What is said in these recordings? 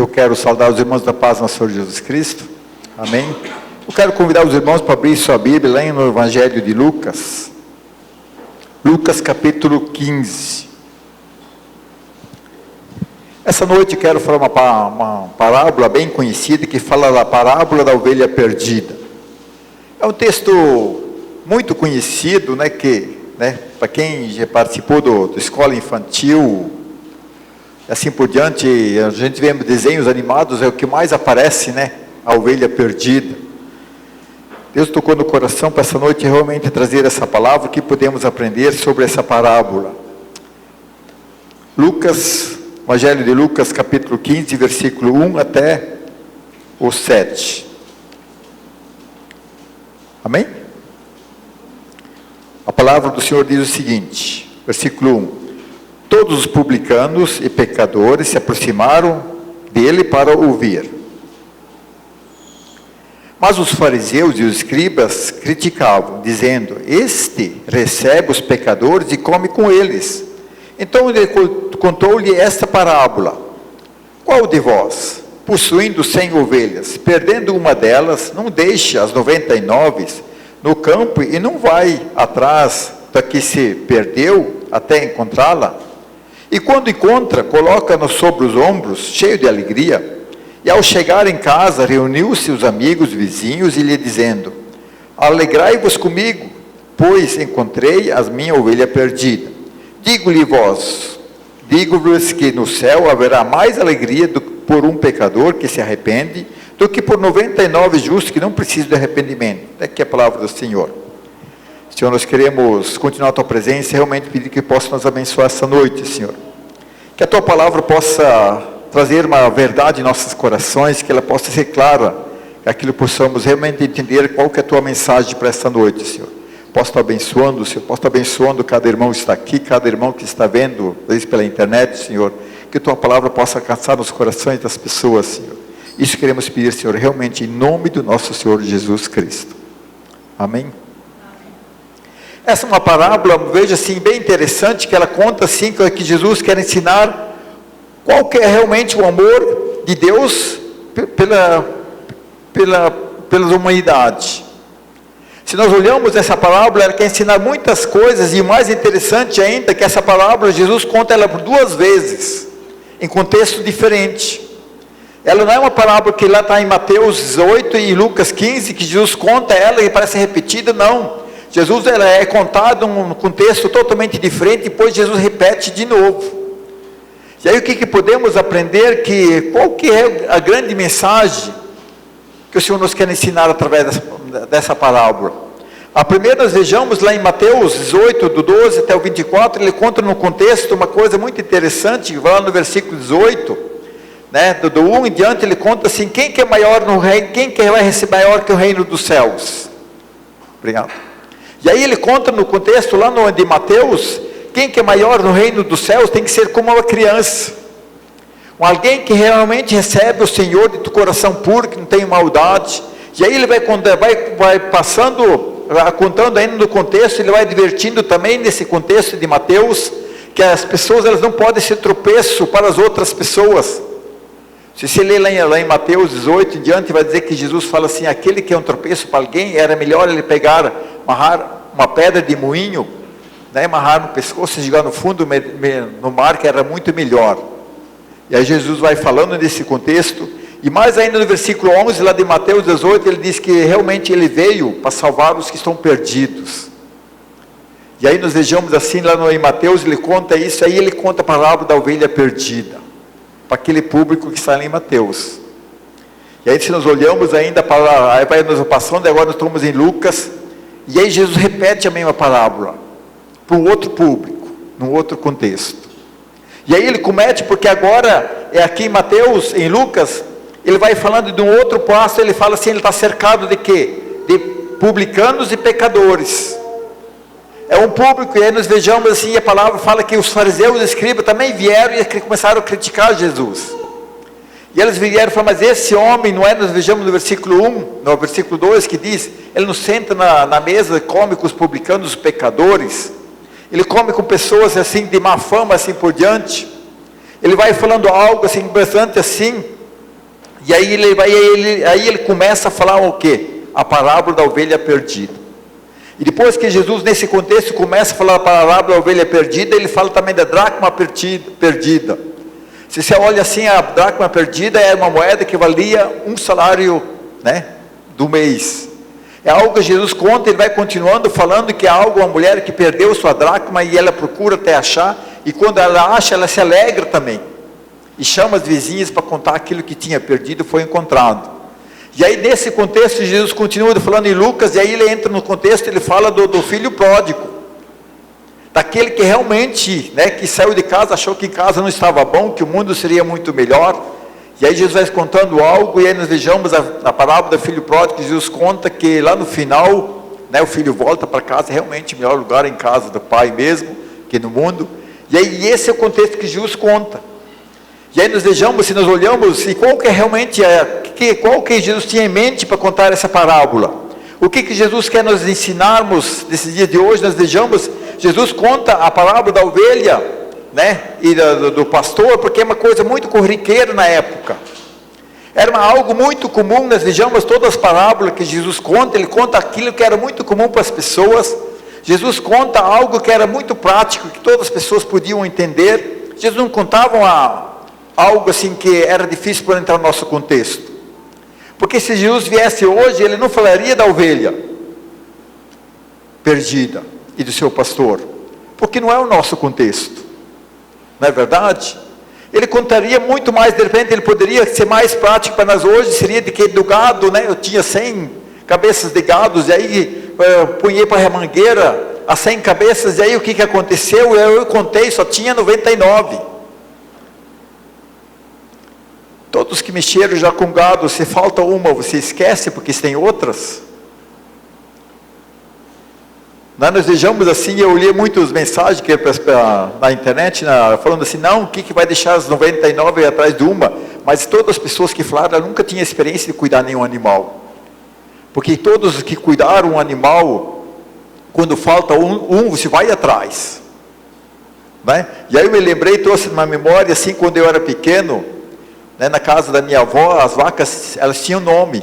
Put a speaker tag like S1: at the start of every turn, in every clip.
S1: Eu quero saudar os irmãos da paz no Senhor Jesus Cristo. Amém. Eu quero convidar os irmãos para abrir sua Bíblia lá no Evangelho de Lucas. Lucas capítulo 15. Essa noite eu quero falar uma parábola bem conhecida que fala da parábola da ovelha perdida. É um texto muito conhecido, para quem já participou do escola infantil, assim por diante, a gente vê desenhos animados, é o que mais aparece, a ovelha perdida. Deus tocou no coração para essa noite realmente trazer essa palavra, que podemos aprender sobre essa parábola. Evangelho de Lucas capítulo 15, versículo 1 até o 7. Amém? A palavra do Senhor diz o seguinte, versículo 1. Todos os publicanos e pecadores se aproximaram dele para ouvir. Mas os fariseus e os escribas criticavam, dizendo: este recebe os pecadores e come com eles. Então ele contou-lhe esta parábola: qual de vós, possuindo 100 ovelhas, perdendo uma delas, não deixa as 99 no campo e não vai atrás da que se perdeu até encontrá-la? E quando encontra, coloca-na sobre os ombros, cheio de alegria. E ao chegar em casa, reuniu-se os amigos, vizinhos, e lhe dizendo: alegrai-vos comigo, pois encontrei a minha ovelha perdida. Digo-vos que no céu haverá mais alegria por um pecador que se arrepende, do que por 99 justos que não precisam de arrependimento. Aqui é a palavra do Senhor. Senhor, nós queremos continuar a Tua presença e realmente pedir que possa nos abençoar essa noite, Senhor. Que a Tua palavra possa trazer uma verdade em nossos corações, que ela possa ser clara, que aquilo possamos realmente entender qual que é a Tua mensagem para esta noite, Senhor. Posso estar abençoando, Senhor, posso estar abençoando cada irmão que está aqui, cada irmão que está vendo, às vezes pela internet, Senhor, que a Tua palavra possa alcançar nos corações das pessoas, Senhor. Isso queremos pedir, Senhor, realmente em nome do nosso Senhor Jesus Cristo. Amém? Essa é uma parábola, veja assim, bem interessante, que ela conta assim, que Jesus quer ensinar qual que é realmente o amor de Deus pela humanidade. Se nós olhamos essa parábola, ela quer ensinar muitas coisas, e o mais interessante ainda, que essa parábola, Jesus conta ela por 2 vezes, em contexto diferente. Ela não é uma parábola que lá está em Mateus 18 e Lucas 15, que Jesus conta ela e parece repetida, não. Jesus, ela é contada num contexto totalmente diferente, e depois Jesus repete de novo. E aí o que podemos aprender? Qual que é a grande mensagem que o Senhor nos quer ensinar através dessa parábola? A primeira nós vejamos lá em Mateus 18, do 12 até o 24, ele conta no contexto uma coisa muito interessante, vai lá no versículo 18, do 1 em diante, ele conta assim: quem que é maior no reino, quem que vai receber maior que o reino dos céus? Obrigado. E aí ele conta no contexto lá de Mateus, quem que é maior no reino dos céus tem que ser como uma criança, alguém que realmente recebe o Senhor de coração puro, que não tem maldade. E aí ele vai contando ainda no contexto, ele vai divertindo também nesse contexto de Mateus, que as pessoas elas não podem ser tropeço para as outras pessoas. Se você ler lá em Mateus 18 em diante, vai dizer que Jesus fala assim: aquele que é um tropeço para alguém, era melhor ele amarrar uma pedra de moinho, amarrar no pescoço e jogar no fundo no mar, que era muito melhor. E aí Jesus vai falando nesse contexto, e mais ainda no versículo 11 lá de Mateus 18, ele diz que realmente ele veio para salvar os que estão perdidos. E aí nós vejamos assim lá em Mateus, ele conta isso, aí ele conta a parábola da ovelha perdida, para aquele público que está lá em Mateus. E aí se nós olhamos ainda para, aí vai nos passando, agora nós estamos em Lucas, e aí Jesus repete a mesma parábola, para um outro público, num outro contexto. E aí ele comete, porque agora, aqui em Mateus, em Lucas, ele vai falando de um outro passo, ele fala assim, ele está cercado de quê? De publicanos e pecadores. É um público, e aí nós vejamos assim, a palavra fala que os fariseus e os escribas também vieram e começaram a criticar Jesus. E eles vieram e falaram: mas esse homem, não é? Nós vejamos no versículo 1, no versículo 2, que diz, ele não senta na mesa, come com os publicanos, os pecadores, ele come com pessoas assim, de má fama, assim por diante. Ele vai falando algo assim, bastante assim, E aí ele começa a falar o quê? A parábola da ovelha perdida. E depois que Jesus, nesse contexto, começa a falar a parábola da ovelha perdida, ele fala também da dracma perdida. Se você olha assim, a dracma perdida é uma moeda que valia um salário, né, do mês. É algo que Jesus conta, ele vai continuando falando que é algo, uma mulher que perdeu sua dracma e ela procura até achar, e quando ela acha, ela se alegra também. E chama as vizinhas para contar aquilo que tinha perdido foi encontrado. E aí nesse contexto Jesus continua falando em Lucas, e aí ele entra no contexto, ele fala do filho pródigo, daquele que realmente, né, que saiu de casa, achou que em casa não estava bom, que o mundo seria muito melhor. E aí Jesus vai contando algo, e aí nós vejamos a parábola do filho pródigo, que Jesus conta que lá no final, né, o filho volta para casa, realmente o melhor lugar é em casa do pai mesmo, que no mundo. E aí esse é o contexto que Jesus conta. E aí nós vejamos, se nós olhamos, e qual que é realmente, qual que Jesus tinha em mente para contar essa parábola? O que Jesus quer nos ensinarmos nesse dia de hoje? Nós vejamos, Jesus conta a parábola da ovelha, né, e do pastor, porque é uma coisa muito corriqueira na época. Era algo muito comum, nós vejamos todas as parábolas que Jesus conta, ele conta aquilo que era muito comum para as pessoas. Jesus conta algo que era muito prático, que todas as pessoas podiam entender. Jesus não contava algo assim que era difícil para entrar no nosso contexto. Porque se Jesus viesse hoje, ele não falaria da ovelha perdida e do seu pastor, porque não é o nosso contexto, não é verdade? Ele contaria muito mais, de repente ele poderia ser mais prático para nós hoje, seria de que do gado, né? Eu tinha 100 cabeças de gados, e aí eu punhei para a remangueira as 100 cabeças, e aí o que aconteceu? Eu contei, só tinha 99. Todos que mexeram já com gado, se falta uma, você esquece porque tem outras? Nós vejamos assim, eu li muitas mensagens que na internet, falando assim, não, o que vai deixar as 99 atrás de uma? Mas todas as pessoas que falaram, nunca tinham experiência de cuidar nenhum animal. Porque todos os que cuidaram um animal, quando falta um você vai atrás. Né? E aí eu me lembrei, trouxe uma memória assim, quando eu era pequeno, né, na casa da minha avó, as vacas, elas tinham nome.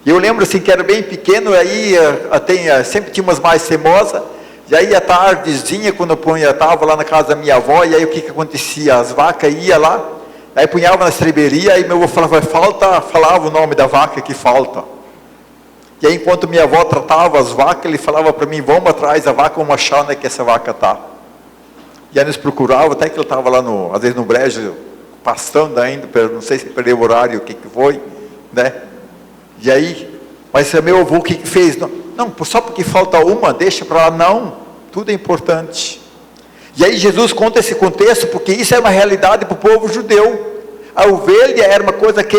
S1: E eu lembro assim, que era bem pequeno, aí sempre tinha umas mais teimosas, e aí à tardezinha, quando eu estava lá na casa da minha avó, e aí o que acontecia? As vacas iam lá, aí punhava na estreberia, aí meu avô falava o nome da vaca que falta. E aí enquanto minha avó tratava as vacas, ele falava para mim, vamos atrás da vaca, vamos achar onde é que essa vaca está. E aí nós procurávamos, até que ele estava lá, às vezes no brejo, pastando ainda, não sei se perdeu o horário, o que foi, né? E aí, mas meu avô o que fez? Não, só porque falta uma, deixa para lá, não, tudo é importante. E aí Jesus conta esse contexto, porque isso é uma realidade para o povo judeu. A ovelha era uma coisa que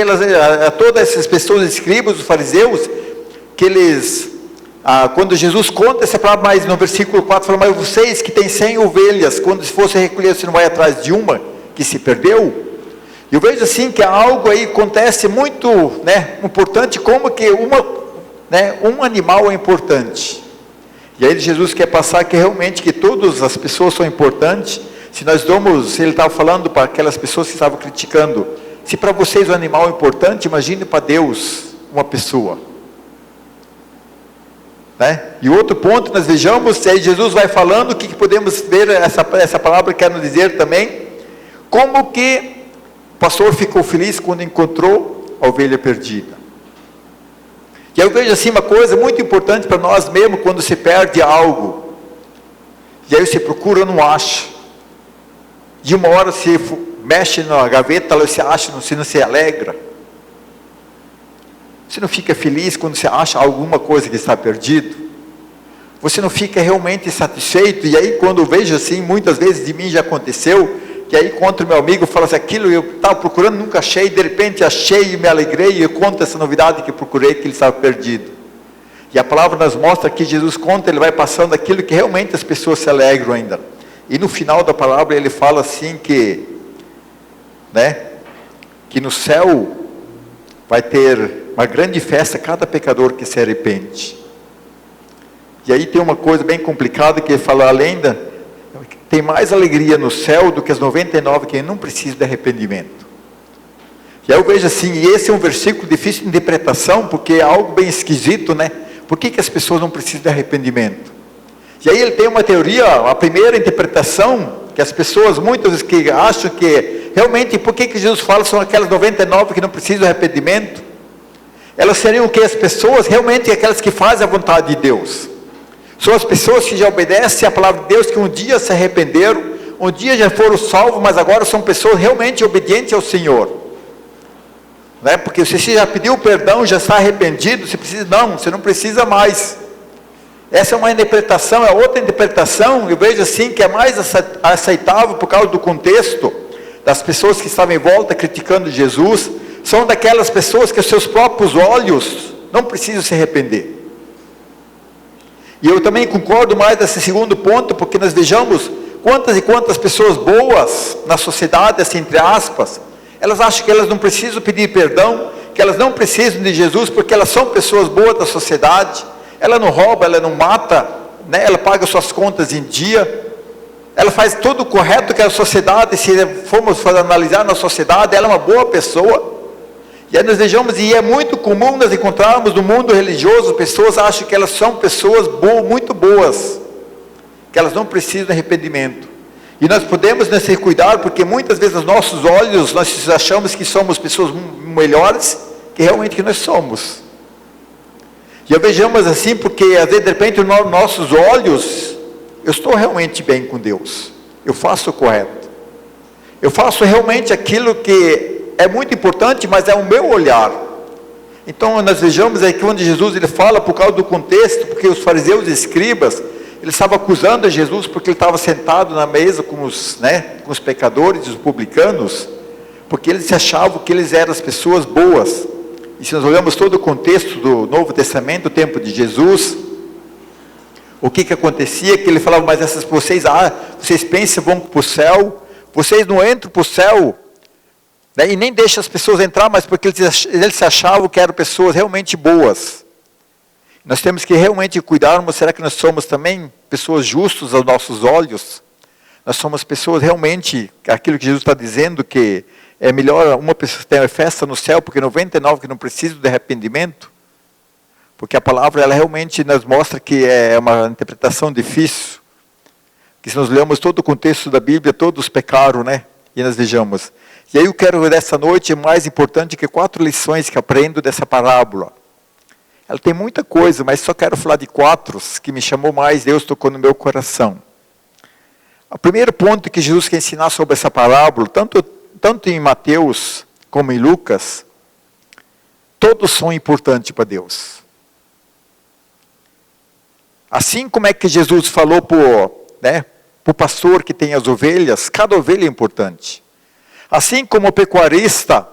S1: todas essas pessoas, escribas, os fariseus, que eles, quando Jesus conta essa palavra, mas no versículo 4, fala, mas vocês que têm 100 ovelhas, quando se fosse recolher, você não vai atrás de uma que se perdeu? Eu vejo assim que algo aí acontece muito, né, importante, como que um animal é importante. E aí Jesus quer passar que realmente que todas as pessoas são importantes. Se ele estava falando para aquelas pessoas que estavam criticando, se para vocês o animal é importante, imagine para Deus uma pessoa. Né? E outro ponto nós vejamos, aí Jesus vai falando, o que podemos ver, essa palavra quer nos dizer também, como que o pastor ficou feliz quando encontrou a ovelha perdida. E eu vejo assim uma coisa muito importante para nós mesmo, quando se perde algo, e aí você procura, não acha, de uma hora você mexe na gaveta, você acha, você não se alegra, você não fica feliz quando você acha alguma coisa que está perdido, você não fica realmente satisfeito. E aí quando eu vejo assim, muitas vezes de mim já aconteceu, que aí encontro meu amigo, fala assim, aquilo eu estava procurando, nunca achei, de repente achei e me alegrei, e eu conto essa novidade que eu procurei, que ele estava perdido. E a palavra nos mostra que Jesus conta, ele vai passando aquilo que realmente as pessoas se alegram ainda. E no final da palavra ele fala assim que, né, que no céu vai ter uma grande festa cada pecador que se arrepende. E aí tem uma coisa bem complicada que ele fala, além tem mais alegria no céu do que as 99 que não precisam de arrependimento. E aí eu vejo assim, e esse é um versículo difícil de interpretação, porque é algo bem esquisito, né? Por que as pessoas não precisam de arrependimento? E aí ele tem uma teoria, a primeira interpretação, que as pessoas, muitas que acham que, realmente, por que Jesus fala são aquelas 99 que não precisam de arrependimento? Elas seriam o que? As pessoas, realmente, aquelas que fazem a vontade de Deus. São as pessoas que já obedecem à palavra de Deus, que um dia se arrependeram, um dia já foram salvos, mas agora são pessoas realmente obedientes ao Senhor. Né? Porque se você já pediu perdão, já está arrependido, você não precisa mais. Essa é uma interpretação, é outra interpretação, eu vejo assim, que é mais aceitável por causa do contexto, das pessoas que estavam em volta criticando Jesus, são daquelas pessoas que os seus próprios olhos não precisam se arrepender. E eu também concordo mais nesse segundo ponto, porque nós vejamos quantas e quantas pessoas boas na sociedade, assim, entre aspas, elas acham que elas não precisam pedir perdão, que elas não precisam de Jesus, porque elas são pessoas boas da sociedade, ela não rouba, ela não mata, né? Ela paga suas contas em dia, ela faz tudo o correto que a sociedade, se formos analisar na sociedade, ela é uma boa pessoa. E aí nós vejamos, e é muito comum nós encontrarmos no mundo religioso, pessoas acham que elas são pessoas muito boas, que elas não precisam de arrependimento. E nós podemos nos ter cuidado, porque muitas vezes nos nossos olhos, nós achamos que somos pessoas melhores, que realmente que nós somos. E eu vejamos assim, porque às vezes de repente nos nossos olhos, eu estou realmente bem com Deus, eu faço o correto, eu faço realmente aquilo que é muito importante, mas é o meu olhar. Então nós vejamos aí que onde Jesus ele fala por causa do contexto, porque os fariseus e escribas, eles estavam acusando a Jesus porque ele estava sentado na mesa com os pecadores e os publicanos, porque eles achavam que eles eram as pessoas boas. E se nós olhamos todo o contexto do Novo Testamento, o tempo de Jesus, o que acontecia? Que ele falava, mas vocês pensam que vão para o céu, vocês não entram para o céu, né? E nem deixam as pessoas entrar, mas porque eles achavam que eram pessoas realmente boas. Nós temos que realmente cuidarmos, será que nós somos também pessoas justas aos nossos olhos? Nós somos pessoas realmente, aquilo que Jesus está dizendo, que é melhor uma pessoa ter festa no céu, porque 99 que não precisam de arrependimento? Porque a palavra, ela realmente nos mostra que é uma interpretação difícil, que se nós lemos todo o contexto da Bíblia, todos pecaram, né? E nós vejamos. E aí eu quero, dessa noite, mais importante que 4 lições que aprendo dessa parábola. Ela tem muita coisa, mas só quero falar de 4 que me chamou mais, Deus tocou no meu coração. O primeiro ponto que Jesus quer ensinar sobre essa parábola, tanto em Mateus como em Lucas, todos são importantes para Deus. Assim como é que Jesus falou para o pastor que tem as ovelhas, cada ovelha é importante. Assim como o pecuarista,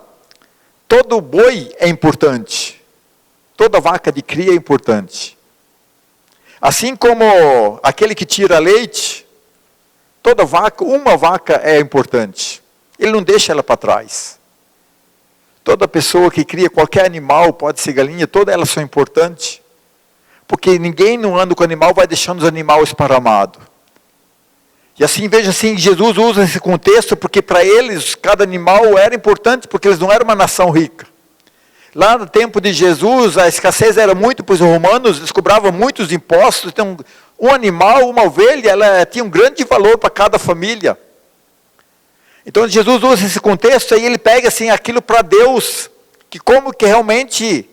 S1: todo boi é importante. Toda vaca de cria é importante. Assim como aquele que tira leite, uma vaca é importante. Ele não deixa ela para trás. Toda pessoa que cria qualquer animal, pode ser galinha, todas elas são importantes. Porque ninguém não anda com o animal, vai deixando os animais esparramados. E assim, veja assim, Jesus usa esse contexto, porque para eles, cada animal era importante, porque eles não eram uma nação rica. Lá no tempo de Jesus, a escassez era muito para os romanos, eles cobravam muitos impostos, então um animal, uma ovelha, ela tinha um grande valor para cada família. Então Jesus usa esse contexto, aí ele pega assim, aquilo para Deus, que como que realmente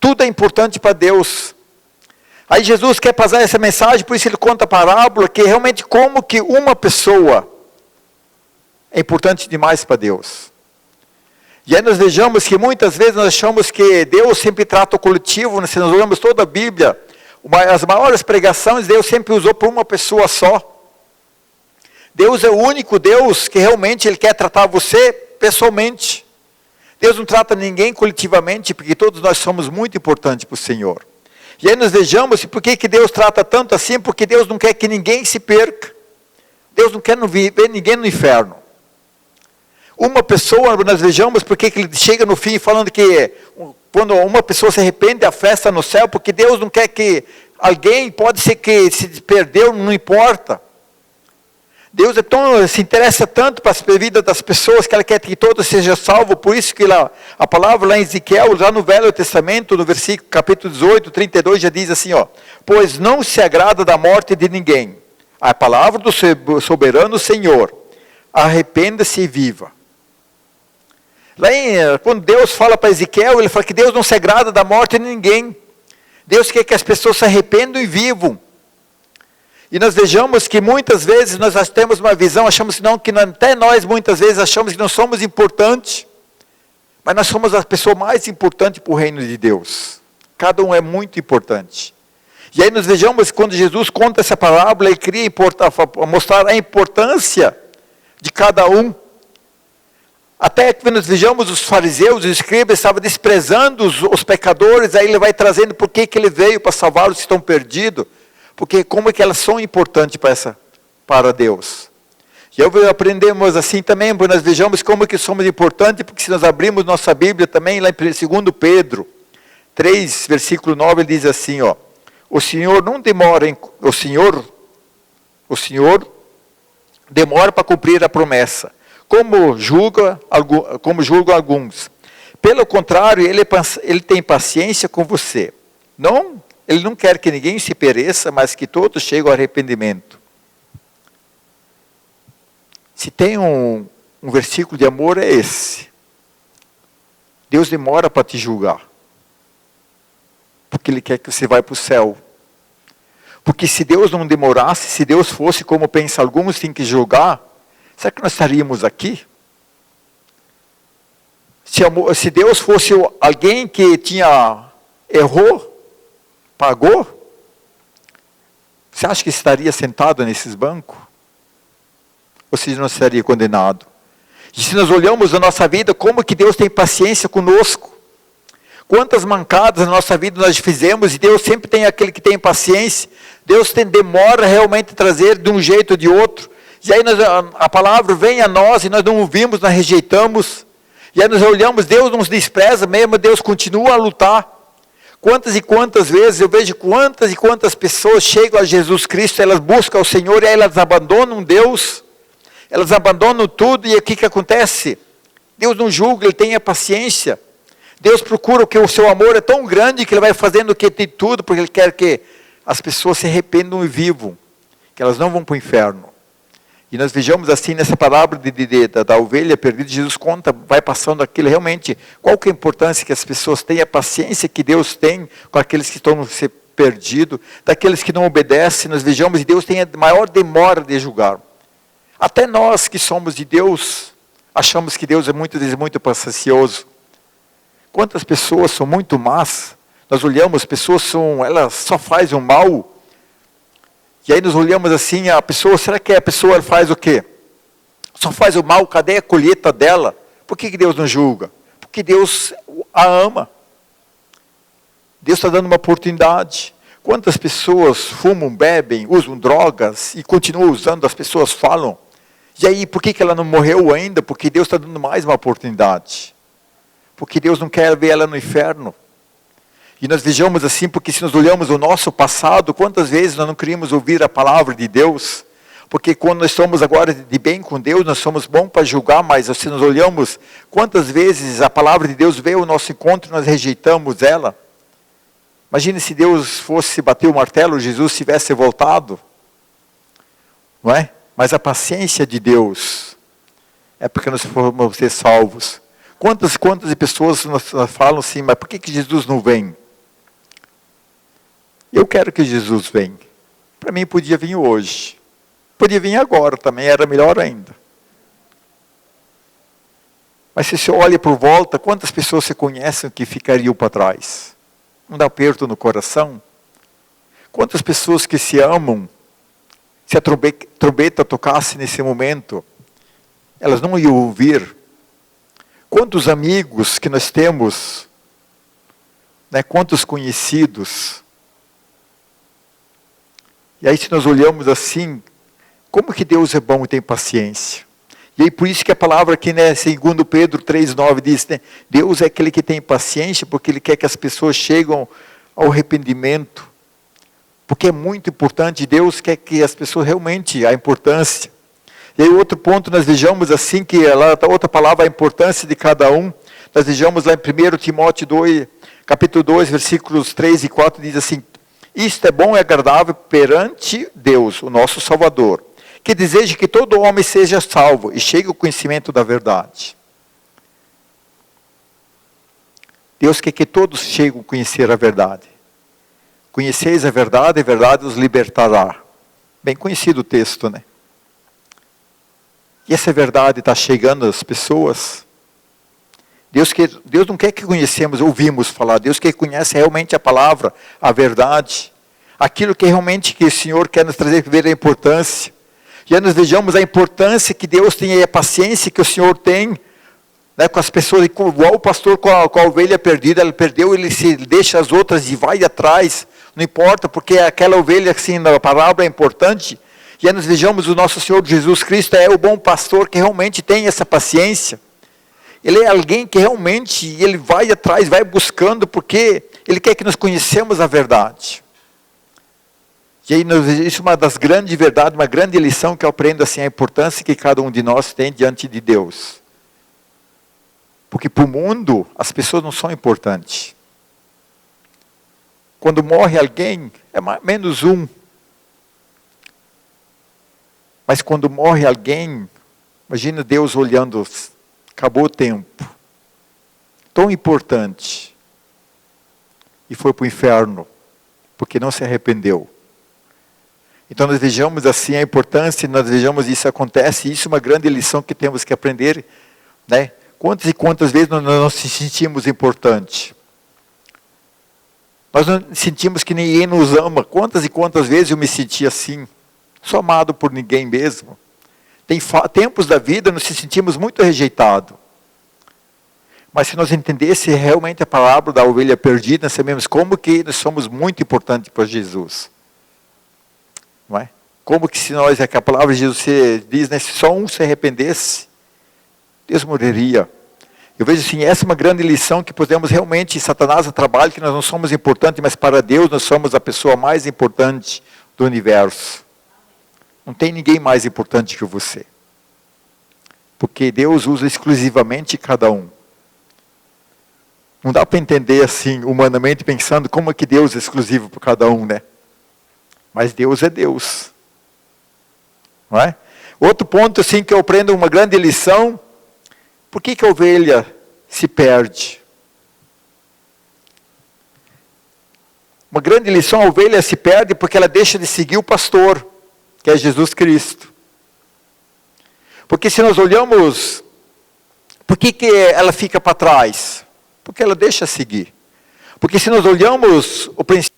S1: tudo é importante para Deus. Aí Jesus quer passar essa mensagem, por isso ele conta a parábola, que realmente como que uma pessoa é importante demais para Deus. E aí nós vejamos que muitas vezes nós achamos que Deus sempre trata o coletivo, se nós olhamos toda a Bíblia, as maiores pregações Deus sempre usou por uma pessoa só. Deus é o único Deus que realmente Ele quer tratar você pessoalmente. Deus não trata ninguém coletivamente, porque todos nós somos muito importantes para o Senhor. E aí nós vejamos, por que Deus trata tanto assim? Porque Deus não quer que ninguém se perca. Deus não quer ver ninguém no inferno. Uma pessoa, nós vejamos, porque ele chega no fim falando que quando uma pessoa se arrepende, a festa no céu, porque Deus não quer que alguém, pode ser que se perdeu, não importa. Deus se interessa tanto para a vida das pessoas que Ele quer que todos sejam salvos. Por isso que a palavra lá em Ezequiel, já no Velho Testamento, no versículo capítulo 18, 32, já diz assim, pois não se agrada da morte de ninguém. A palavra do soberano Senhor, arrependa-se e viva. Lá quando Deus fala para Ezequiel, Ele fala que Deus não se agrada da morte de ninguém. Deus quer que as pessoas se arrependam e vivam. E nós vejamos que muitas vezes nós temos uma visão, achamos que até nós muitas vezes achamos que não somos importantes, mas nós somos a pessoa mais importante para o reino de Deus. Cada um é muito importante. E aí nós vejamos que quando Jesus conta essa parábola, Ele queria mostrar a importância de cada um. Até que nós vejamos os fariseus, os escribas estavam desprezando os pecadores, aí Ele vai trazendo por que Ele veio para salvar os que estão perdidos. Porque como é que elas são importantes para Deus. E aprendemos assim também, porque nós vejamos como que somos importantes, porque se nós abrimos nossa Bíblia também, lá em 2 Pedro 3, versículo 9, ele diz assim, o Senhor não demora, o Senhor demora para cumprir a promessa, como julgam alguns. Pelo contrário, ele tem paciência com você. Ele não quer que ninguém se pereça, mas que todos cheguem ao arrependimento. Se tem um versículo de amor, é esse. Deus demora para te julgar. Porque Ele quer que você vá para o céu. Porque se Deus não demorasse, se Deus fosse como pensam alguns, tem que julgar, será que nós estaríamos aqui? Se Deus fosse alguém que errou, pagou, você acha que estaria sentado nesses bancos? Ou se não estaria condenado? E se nós olhamos a nossa vida, como que Deus tem paciência conosco? Quantas mancadas na nossa vida nós fizemos, e Deus sempre tem aquele que tem paciência. Deus demora realmente a trazer de um jeito ou de outro. E aí a palavra vem a nós, e nós não ouvimos, nós rejeitamos. E aí nós olhamos, Deus nos despreza mesmo, Deus continua a lutar. Quantas e quantas vezes eu vejo quantas e quantas pessoas chegam a Jesus Cristo, elas buscam o Senhor e aí elas abandonam Deus, elas abandonam tudo, e o que acontece? Deus não julga, Ele tem a paciência. Deus procura que o seu amor é tão grande que Ele vai fazendo o que tem tudo, porque Ele quer que as pessoas se arrependam e vivam, que elas não vão para o inferno. E nós vejamos assim nessa palavra da ovelha perdida, Jesus conta, vai passando aquilo realmente, qual que é a importância que as pessoas têm, a paciência que Deus tem com aqueles que estão se perdidos, daqueles que não obedecem, nós vejamos, e Deus tem a maior demora de julgar. Até nós que somos de Deus, achamos que Deus é muitas vezes muito paciencioso. Quantas pessoas são muito más, nós olhamos, pessoas elas só fazem o mal. E aí nós olhamos assim, a pessoa, será que a pessoa faz o quê? Só faz o mal, cadê a colheita dela? Por que Deus não julga? Porque Deus a ama. Deus está dando uma oportunidade. Quantas pessoas fumam, bebem, usam drogas e continuam usando, as pessoas falam. E aí, por que ela não morreu ainda? Porque Deus está dando mais uma oportunidade. Porque Deus não quer ver ela no inferno. E nós vejamos assim, porque se nós olhamos o nosso passado, quantas vezes nós não queríamos ouvir a palavra de Deus? Porque quando nós estamos agora de bem com Deus, nós somos bons para julgar, mas se nós olhamos, quantas vezes a palavra de Deus veio ao nosso encontro e nós rejeitamos ela? Imagine se Deus fosse bater o martelo, Jesus tivesse voltado. Não é? Mas a paciência de Deus é porque nós fomos ser salvos. Quantas pessoas falam assim, mas por que Jesus não vem? Eu quero que Jesus venha. Para mim podia vir hoje. Podia vir agora também, era melhor ainda. Mas se você olha por volta, quantas pessoas você conhece que ficariam para trás? Não dá aperto no coração? Quantas pessoas que se amam, se a trombeta tocasse nesse momento, elas não iam ouvir? Quantos amigos que nós temos, né? Quantos conhecidos? E aí se nós olhamos assim, como que Deus é bom e tem paciência? E aí por isso que a palavra aqui, né, segundo Pedro 3,9 diz, né, Deus é aquele que tem paciência, porque Ele quer que as pessoas cheguem ao arrependimento. Porque é muito importante, Deus quer que as pessoas realmente, a importância. E aí outro ponto nós vejamos assim, que lá outra palavra, a importância de cada um. Nós vejamos lá em 1 Timóteo 2, capítulo 2, versículos 3 e 4, diz assim: isto é bom e agradável perante Deus, o nosso Salvador, que deseja que todo homem seja salvo e chegue ao conhecimento da verdade. Deus quer que todos cheguem a conhecer a verdade. Conheceis a verdade os libertará. Bem conhecido o texto, né? E essa verdade está chegando às pessoas. Deus não quer que conhecemos, ouvimos falar. Deus quer que conheça realmente a palavra, a verdade. Aquilo que realmente que o Senhor quer nos trazer, ver a importância. E aí nós vejamos a importância que Deus tem e a paciência que o Senhor tem, né, com as pessoas. Igual o pastor com a ovelha perdida, ele perdeu, ele se deixa as outras e vai atrás. Não importa, porque aquela ovelha, assim, na parábola é importante. E aí nós vejamos o nosso Senhor Jesus Cristo é o bom pastor que realmente tem essa paciência. Ele é alguém que realmente ele vai atrás, vai buscando, porque ele quer que nós conhecemos a verdade. E aí isso é uma das grandes verdades, uma grande lição que eu aprendo assim, a importância que cada um de nós tem diante de Deus. Porque para o mundo as pessoas não são importantes. Quando morre alguém, é menos um. Mas quando morre alguém, imagina Deus olhando, acabou o tempo. Tão importante. E foi para o inferno, porque não se arrependeu. Então nós vejamos assim a importância, nós vejamos isso acontece, isso é uma grande lição que temos que aprender, né? Quantas e quantas vezes nós não nos sentimos importantes? Nós não sentimos que ninguém nos ama. Quantas e quantas vezes eu me senti assim? Sou amado por ninguém mesmo. Tem tempos da vida nós nos sentimos muito rejeitados. Mas se nós entendêssemos realmente a palavra da ovelha perdida, nós sabemos como que nós somos muito importantes para Jesus. Não é? Como que se nós, é que a palavra de Jesus diz, né, se só um se arrependesse, Deus morreria. Eu vejo assim, essa é uma grande lição que podemos realmente, Satanás trabalha que nós não somos importantes, mas para Deus nós somos a pessoa mais importante do universo. Não tem ninguém mais importante que você. Porque Deus usa exclusivamente cada um. Não dá para entender assim, humanamente, pensando como é que Deus é exclusivo para cada um, né? Mas Deus é Deus. Não é? Outro ponto assim que eu aprendo uma grande lição. Por que a ovelha se perde? Uma grande lição, a ovelha se perde porque ela deixa de seguir o pastor, que é Jesus Cristo. Porque se nós olhamos, por que ela fica para trás? Porque ela deixa seguir. Porque se nós olhamos o princípio,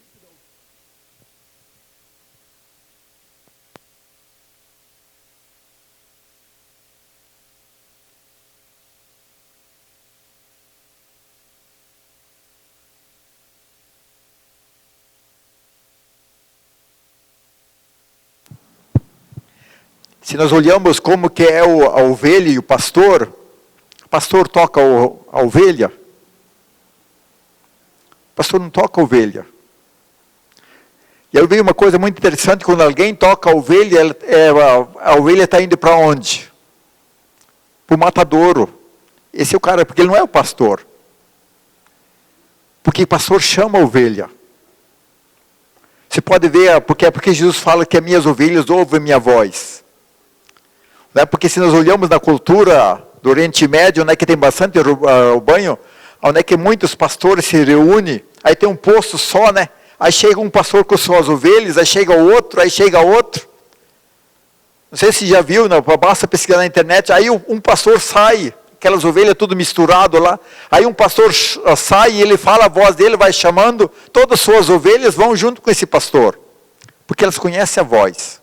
S1: se nós olhamos como que é a ovelha e o pastor toca a ovelha. O pastor não toca a ovelha. E eu vi uma coisa muito interessante, quando alguém toca a ovelha, a ovelha está indo para onde? Para o matadouro. Esse é o cara, porque ele não é o pastor. Porque o pastor chama a ovelha. Você pode ver, porque Jesus fala que as minhas ovelhas ouvem a minha voz. Porque se nós olhamos na cultura do Oriente Médio, onde é que tem bastante banho, onde é que muitos pastores se reúnem, aí tem um posto só, né? Aí chega um pastor com suas ovelhas, aí chega outro, aí chega outro. Não sei se já viu, não, basta pesquisar na internet, aí um pastor sai, aquelas ovelhas tudo misturado lá, aí um pastor sai e ele fala, a voz dele vai chamando, todas as suas ovelhas vão junto com esse pastor, porque elas conhecem a voz.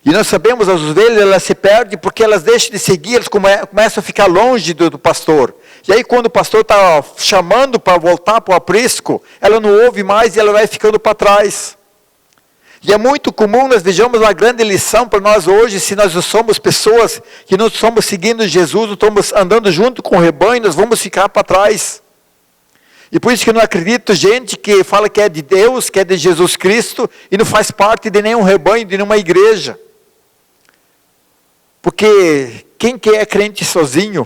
S1: E nós sabemos, as ovelhas, elas se perdem porque elas deixam de seguir, elas começam a ficar longe do pastor. E aí quando o pastor está chamando para voltar para o aprisco, ela não ouve mais e ela vai ficando para trás. E é muito comum, nós vejamos uma grande lição para nós hoje, se nós somos pessoas que não estamos seguindo Jesus, não estamos andando junto com o rebanho, nós vamos ficar para trás. E por isso que eu não acredito gente que fala que é de Deus, que é de Jesus Cristo, e não faz parte de nenhum rebanho, de nenhuma igreja. Porque quem que é crente sozinho?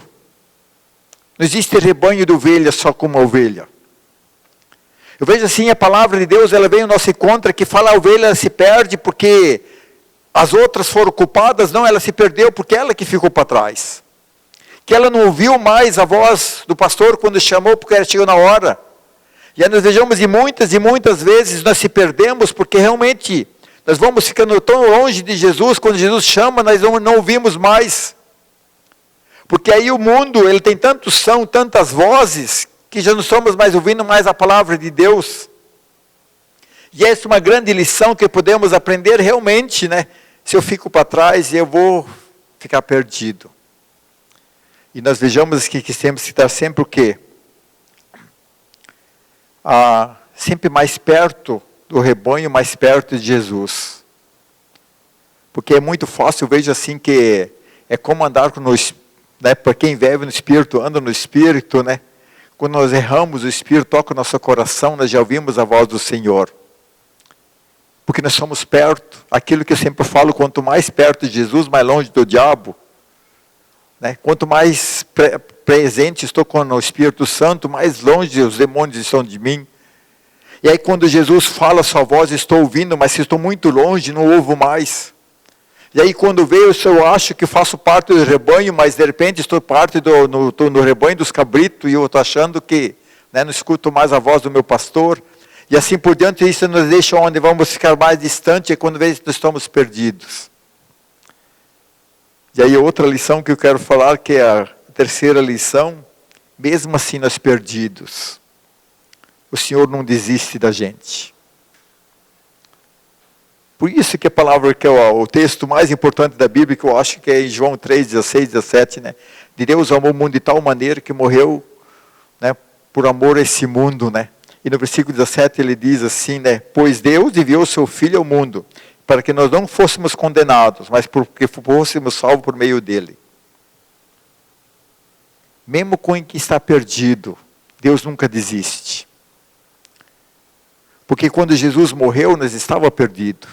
S1: Não existe rebanho de ovelhas só com uma ovelha. Eu vejo assim, a palavra de Deus, ela vem ao nosso encontro, que fala a ovelha se perde porque as outras foram culpadas. Não, ela se perdeu porque ela que ficou para trás. Que ela não ouviu mais a voz do pastor quando chamou, porque ela chegou na hora. E aí nós vejamos e muitas vezes nós se perdemos, porque realmente nós vamos ficando tão longe de Jesus, quando Jesus chama, nós não ouvimos mais. Porque aí o mundo, ele tem tantos são, tantas vozes, que já não estamos mais ouvindo mais a palavra de Deus. E essa é uma grande lição que podemos aprender realmente, né? Se eu fico para trás, eu vou ficar perdido. E nós vejamos que temos que estar sempre o quê? Sempre mais perto do rebanho, mais perto de Jesus. Porque é muito fácil, eu vejo assim que é como andar com né, para quem vive no Espírito, anda no Espírito, né? Quando nós erramos, o Espírito toca o nosso coração, nós já ouvimos a voz do Senhor. Porque nós somos perto. Aquilo que eu sempre falo, quanto mais perto de Jesus, mais longe do diabo. Né? Quanto mais presente estou com o Espírito Santo, mais longe os demônios estão de mim. E aí quando Jesus fala a sua voz, estou ouvindo, mas se estou muito longe, não ouvo mais. E aí quando veio, eu acho que faço parte do rebanho, mas de repente estou parte no rebanho dos cabritos, e eu estou achando que, né, não escuto mais a voz do meu pastor. E assim por diante, isso nos deixa onde vamos ficar mais distante, é quando nós estamos perdidos. E aí outra lição que eu quero falar, que é a terceira lição, mesmo assim nós perdidos, o Senhor não desiste da gente. Por isso que a palavra, que é o texto mais importante da Bíblia, que eu acho que é em João 3, 16, 17, né? De Deus amou o mundo de tal maneira que morreu, né, por amor a esse mundo, né? E no versículo 17 ele diz assim, né? Pois Deus enviou o seu Filho ao mundo, para que nós não fôssemos condenados, mas porque fôssemos salvos por meio dele. Mesmo com quem está perdido, Deus nunca desiste. Porque quando Jesus morreu, nós estávamos perdidos.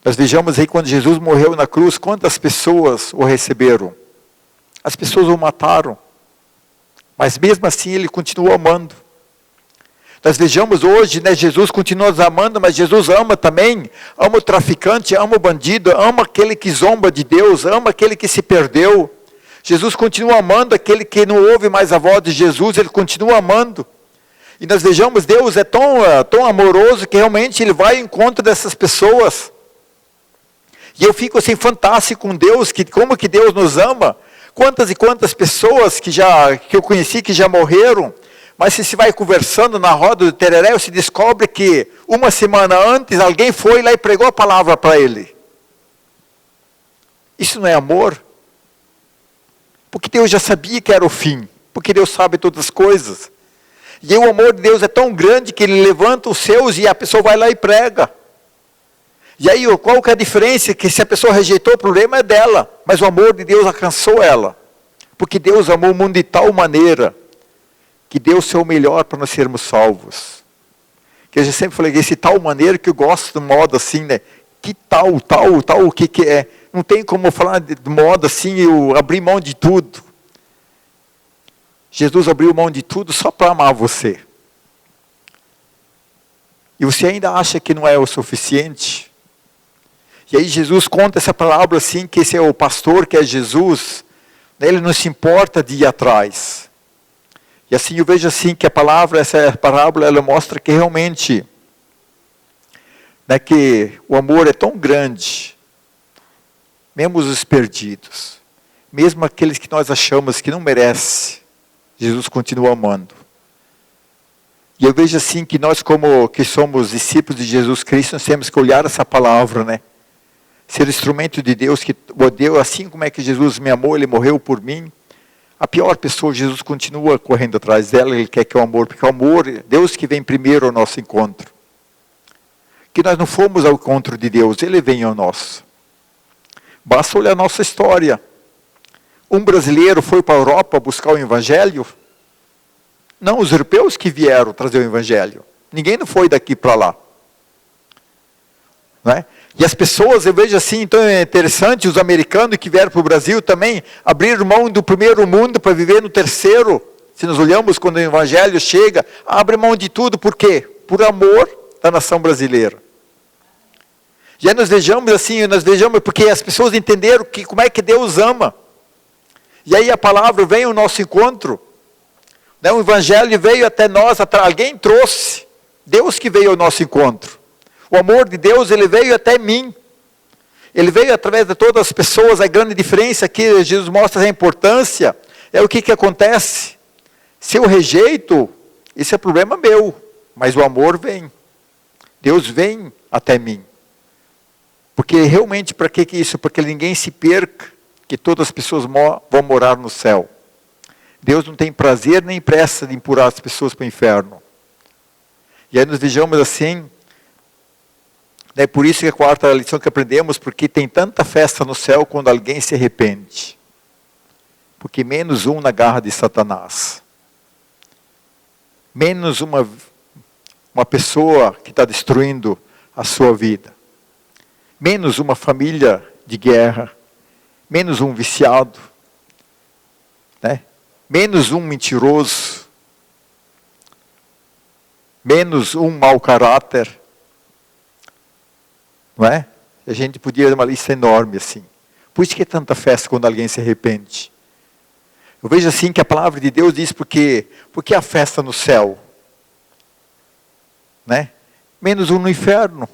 S1: Nós vejamos aí, quando Jesus morreu na cruz, quantas pessoas o receberam? As pessoas o mataram. Mas mesmo assim, ele continuou amando. Nós vejamos hoje, né, Jesus continua nos amando, mas Jesus ama também, ama o traficante, ama o bandido, ama aquele que zomba de Deus, ama aquele que se perdeu. Jesus continua amando aquele que não ouve mais a voz de Jesus, ele continua amando. E nós vejamos, Deus é tão amoroso que realmente ele vai ao encontro dessas pessoas. E eu fico assim fantástico com Deus, como que Deus nos ama. Quantas e quantas pessoas que eu conheci que já morreram, mas se vai conversando na roda do tereré, se descobre que uma semana antes alguém foi lá e pregou a palavra para ele. Isso não é amor? Porque Deus já sabia que era o fim, porque Deus sabe todas as coisas. E o amor de Deus é tão grande que ele levanta os seus e a pessoa vai lá e prega. E aí, qual que é a diferença? Que se a pessoa rejeitou, o problema é dela. Mas o amor de Deus alcançou ela. Porque Deus amou o mundo de tal maneira que deu o seu melhor para nós sermos salvos. Que eu já sempre falei, esse tal maneira que eu gosto de modo assim, né? Que tal, o que é? Não tem como falar de modo assim, eu abrir mão de tudo. Jesus abriu mão de tudo só para amar você. E você ainda acha que não é o suficiente? E aí Jesus conta essa parábola assim, que esse é o pastor, que é Jesus, né, ele não se importa de ir atrás. E assim eu vejo assim que essa parábola, ela mostra que realmente, né, que o amor é tão grande, mesmo os perdidos, mesmo aqueles que nós achamos que não merecem, Jesus continua amando. E eu vejo assim que nós, como que somos discípulos de Jesus Cristo, nós temos que olhar essa palavra, né? Ser instrumento de Deus, que Deus, assim como é que Jesus me amou, ele morreu por mim. A pior pessoa, Jesus continua correndo atrás dela, ele quer que o amor, porque o amor, Deus que vem primeiro ao nosso encontro. Que nós não fomos ao encontro de Deus, ele vem ao nosso. Basta olhar a nossa história. Um brasileiro foi para a Europa buscar o Evangelho? Não, os europeus que vieram trazer o Evangelho. Ninguém não foi daqui para lá. Não é? E as pessoas, eu vejo assim, então é interessante, os americanos que vieram para o Brasil também abriram mão do primeiro mundo para viver no terceiro. Se nós olhamos quando o evangelho chega, abre mão de tudo, por quê? Por amor da nação brasileira. E aí nós vejamos assim, porque as pessoas entenderam como é que Deus ama. E aí a palavra vem ao nosso encontro. Né? O evangelho veio até nós, alguém trouxe. Deus que veio ao nosso encontro. O amor de Deus, ele veio até mim. Ele veio através de todas as pessoas. A grande diferença aqui, Jesus mostra a importância, é o que acontece. Se eu rejeito, isso é problema meu. Mas o amor vem. Deus vem até mim. Porque realmente, para que isso? Porque ninguém se perca, que todas as pessoas vão morar no céu. Deus não tem prazer nem pressa de empurrar as pessoas para o inferno. E aí nós vejamos assim, é por isso que a quarta lição que aprendemos, porque tem tanta festa no céu quando alguém se arrepende. Porque menos um na garra de Satanás. Menos uma pessoa que está destruindo a sua vida. Menos uma família de guerra. Menos um viciado. Né? Menos um mentiroso. Menos um mau caráter. Não é? A gente podia dar uma lista enorme assim. Por isso que é tanta festa quando alguém se arrepende. Eu vejo assim que a palavra de Deus diz porque a festa no céu. Né? Menos um no inferno.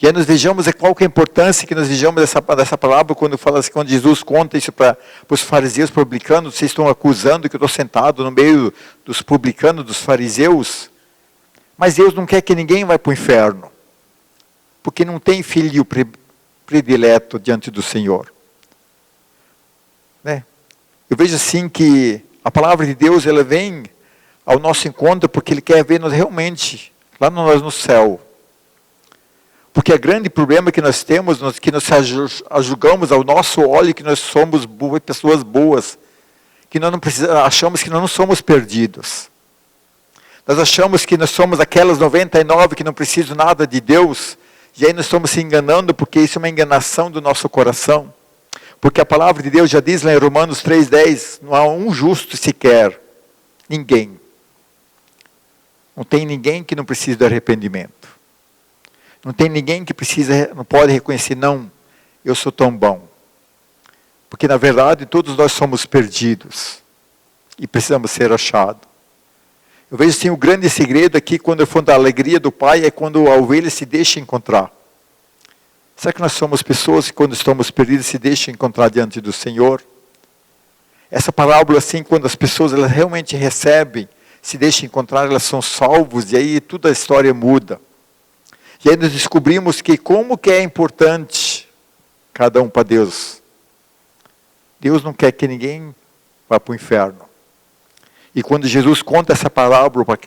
S1: E aí nós vejamos qual que é a importância que nós vejamos dessa palavra quando fala assim, quando Jesus conta isso para os fariseus publicanos, vocês estão acusando que eu estou sentado no meio dos publicanos, dos fariseus. Mas Deus não quer que ninguém vá para o inferno. Porque não tem filho predileto diante do Senhor. Né? Eu vejo assim que a palavra de Deus, ela vem ao nosso encontro porque Ele quer ver nós realmente, lá no céu. Porque o grande problema que nós temos, que nós julgamos ao nosso olho que nós somos pessoas boas. Que nós achamos que nós não somos perdidos. Nós achamos que nós somos aquelas 99 que não precisam nada de Deus. E aí nós estamos se enganando porque isso é uma enganação do nosso coração. Porque a palavra de Deus já diz lá em Romanos 3,10, não há um justo sequer. Ninguém. Não tem ninguém que não precise de arrependimento. Não tem ninguém que não pode reconhecer, não, eu sou tão bom. Porque na verdade todos nós somos perdidos. E precisamos ser achados. Eu vejo assim, o grande segredo aqui, quando eu falo da alegria do Pai, é quando a ovelha se deixa encontrar. Será que nós somos pessoas que quando estamos perdidas se deixam encontrar diante do Senhor? Essa parábola assim, quando as pessoas elas realmente recebem, se deixam encontrar, elas são salvos, e aí toda a história muda. E aí nós descobrimos que como que é importante cada um para Deus. Deus não quer que ninguém vá para o inferno. E quando Jesus conta essa parábola para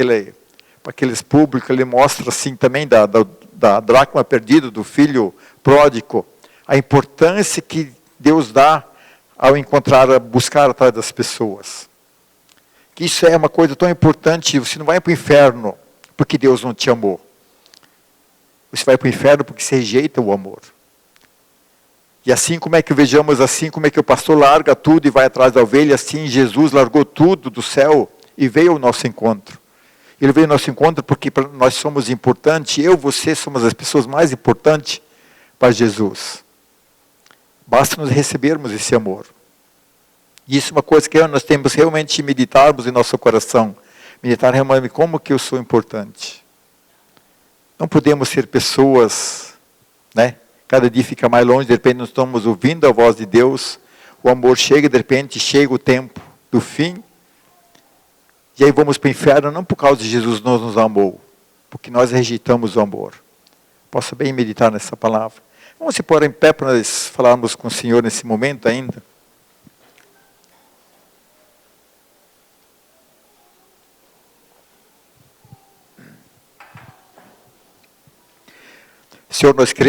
S1: aqueles públicos, ele mostra assim também da dracma perdida, do filho pródigo, a importância que Deus dá ao buscar atrás das pessoas. Que isso é uma coisa tão importante, você não vai para o inferno porque Deus não te amou. Você vai para o inferno porque você rejeita o amor. E assim como é que vejamos, assim como é que o pastor larga tudo e vai atrás da ovelha, assim Jesus largou tudo do céu e veio ao nosso encontro. Ele veio ao nosso encontro porque nós somos importantes, você somos as pessoas mais importantes para Jesus. Basta nós recebermos esse amor. E isso é uma coisa que nós temos realmente de meditarmos em nosso coração. Meditar realmente como que eu sou importante. Não podemos ser pessoas, né? Cada dia fica mais longe, de repente nós estamos ouvindo a voz de Deus, o amor chega, de repente chega o tempo do fim, e aí vamos para o inferno, não por causa de Jesus não nos amou, porque nós rejeitamos o amor. Posso bem meditar nessa palavra. Vamos se pôr em pé para nós falarmos com o Senhor nesse momento ainda. Senhor, nós queremos